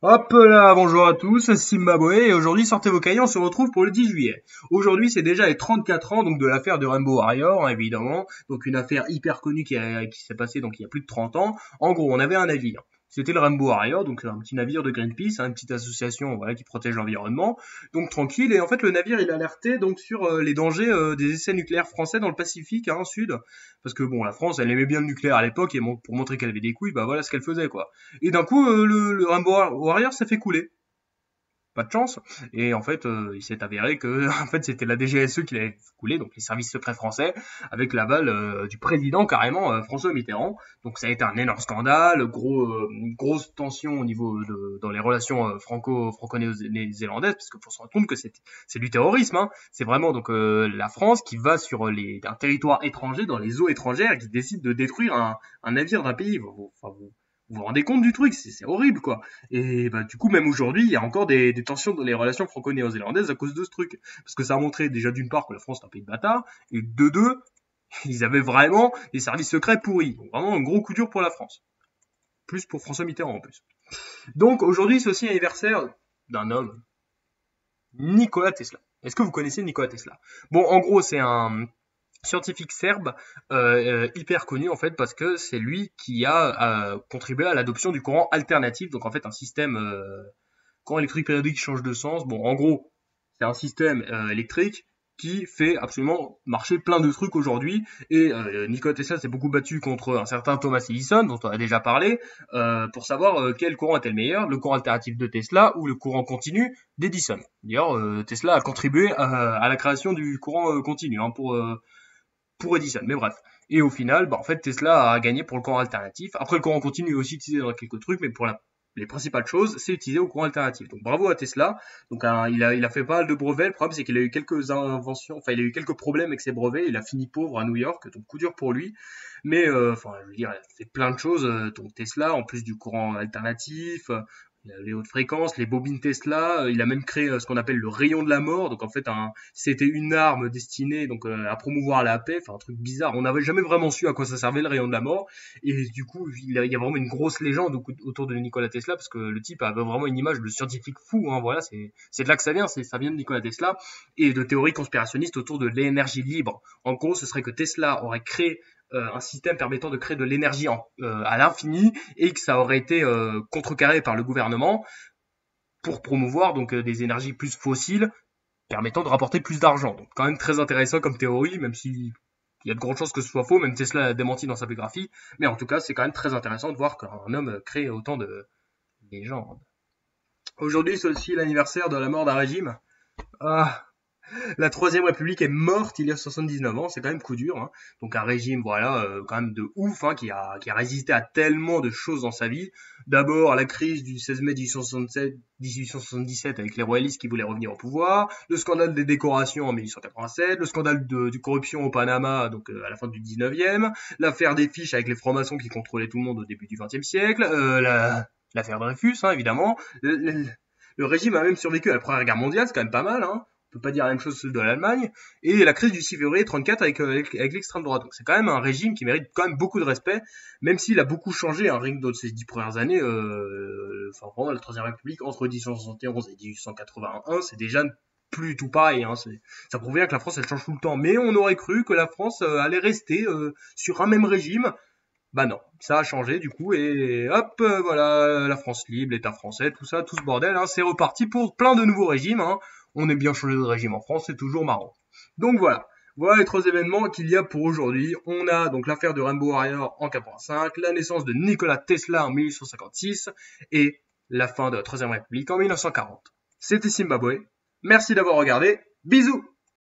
Hop là, bonjour à tous, c'est Zimbabwe et aujourd'hui sortez vos cahiers, on se retrouve pour le 10 juillet. Aujourd'hui c'est déjà les 34 ans donc de l'affaire de Rainbow Warrior évidemment, donc une affaire hyper connue qui s'est passée donc il y a plus de 30 ans. En gros on avait un navire, c'était le Rainbow Warrior, donc un petit navire de Greenpeace, une petite association voilà qui protège l'environnement, donc tranquille et en fait le navire il alertait donc sur les dangers des essais nucléaires français dans le Pacifique sud, parce que bon la France elle aimait bien le nucléaire à l'époque et pour montrer qu'elle avait des couilles bah voilà ce qu'elle faisait quoi. Et d'un coup, le Rainbow Warrior s'est fait couler. Pas de chance. Et en fait, il s'est avéré que en fait, c'était la DGSE qui l'avait fait couler, donc les services secrets français, avec l'aval du président carrément, François Mitterrand. Donc ça a été un énorme scandale, grosse tension au niveau dans les relations franco-néo-zélandaises, parce qu'il faut se rendre compte que c'est du terrorisme. Hein. C'est vraiment donc la France qui va sur un territoire étranger, dans les eaux étrangères, et qui décide de détruire un navire d'un pays. Vous vous rendez compte du truc, c'est horrible quoi. Et bah, du coup, même aujourd'hui, il y a encore des tensions dans les relations franco-néo-zélandaises à cause de ce truc. Parce que ça a montré déjà d'une part que la France est un pays de bâtard, et de deux, ils avaient vraiment des services secrets pourris. Donc vraiment un gros coup dur pour la France. Plus pour François Mitterrand en plus. Donc aujourd'hui, c'est aussi l'anniversaire d'un homme, Nikola Tesla. Est-ce que vous connaissez Nikola Tesla? Bon, en gros, c'est un scientifique serbe hyper connu en fait parce que c'est lui qui a contribué à l'adoption du courant alternatif, donc en fait un système courant électrique périodique qui change de sens. Bon, en gros, c'est un système électrique qui fait absolument marcher plein de trucs aujourd'hui. Et Nikola Tesla s'est beaucoup battu contre un certain Thomas Edison, dont on a déjà parlé, pour savoir quel courant était le meilleur, le courant alternatif de Tesla ou le courant continu d'Edison. D'ailleurs, Tesla a contribué à la création du courant continu pour Edison, mais bref. Et au final, bah, en fait, Tesla a gagné pour le courant alternatif. Après, le courant continu est aussi utilisé dans quelques trucs, mais pour les principales choses, c'est utilisé au courant alternatif. Donc bravo à Tesla. Donc il a fait pas mal de brevets. Le problème, c'est qu'il a eu quelques inventions, enfin, il a eu quelques problèmes avec ses brevets. Il a fini pauvre à New York, donc coup dur pour lui. Mais enfin, je veux dire, il a fait plein de choses. Donc Tesla, en plus du courant alternatif, il a les hautes fréquences, les bobines Tesla, il a même créé ce qu'on appelle le rayon de la mort. Donc en fait, c'était une arme destinée donc à promouvoir la paix, enfin un truc bizarre. On n'avait jamais vraiment su à quoi ça servait le rayon de la mort. Et du coup, il y a vraiment une grosse légende autour de Nikola Tesla parce que le type avait vraiment une image de scientifique fou. Hein, voilà, c'est de là que ça vient. Ça vient de Nikola Tesla et de théories conspirationnistes autour de l'énergie libre. En gros, ce serait que Tesla aurait créé un système permettant de créer de l'énergie à l'infini et que ça aurait été contrecarré par le gouvernement pour promouvoir donc des énergies plus fossiles permettant de rapporter plus d'argent. Donc quand même très intéressant comme théorie, même si il y a de grandes chances que ce soit faux, même Tesla l'a démenti dans sa biographie, mais en tout cas c'est quand même très intéressant de voir qu'un homme crée autant de légendes. Aujourd'hui c'est aussi l'anniversaire de la mort d'un régime. Ah, la Troisième République est morte il y a 79 ans, c'est quand même coup dur. Hein. Donc un régime, voilà, quand même de ouf, hein, qui a résisté à tellement de choses dans sa vie. D'abord la crise du 16 mai 1877 avec les royalistes qui voulaient revenir au pouvoir, le scandale des décorations en 1887, le scandale de corruption au Panama, donc à la fin du 19e, l'affaire des fiches avec les francs-maçons qui contrôlaient tout le monde au début du 20e siècle, l'affaire Dreyfus, hein, évidemment. Le régime a même survécu à la Première Guerre mondiale, c'est quand même pas mal, hein. On peut pas dire la même chose de l'Allemagne, et la crise du 6 février 34 avec l'extrême droite. Donc c'est quand même un régime qui mérite quand même beaucoup de respect, même s'il a beaucoup changé, hein, rien que dans ces 10 premières années, enfin vraiment la Troisième République entre 1871 et 1881, c'est déjà plus tout pareil, hein, ça prouve bien que la France elle change tout le temps, mais on aurait cru que la France allait rester sur un même régime. Bah non, ça a changé du coup et hop, voilà, la France libre, l'État français, tout ça, tout ce bordel, hein, c'est reparti pour plein de nouveaux régimes. Hein. On est bien changé de régime en France, c'est toujours marrant. Donc voilà les trois événements qu'il y a pour aujourd'hui. On a donc l'affaire de Rainbow Warrior en 85, la naissance de Nikola Tesla en 1856 et la fin de la Troisième République en 1940. C'était Zimbabwe. Merci d'avoir regardé. Bisous!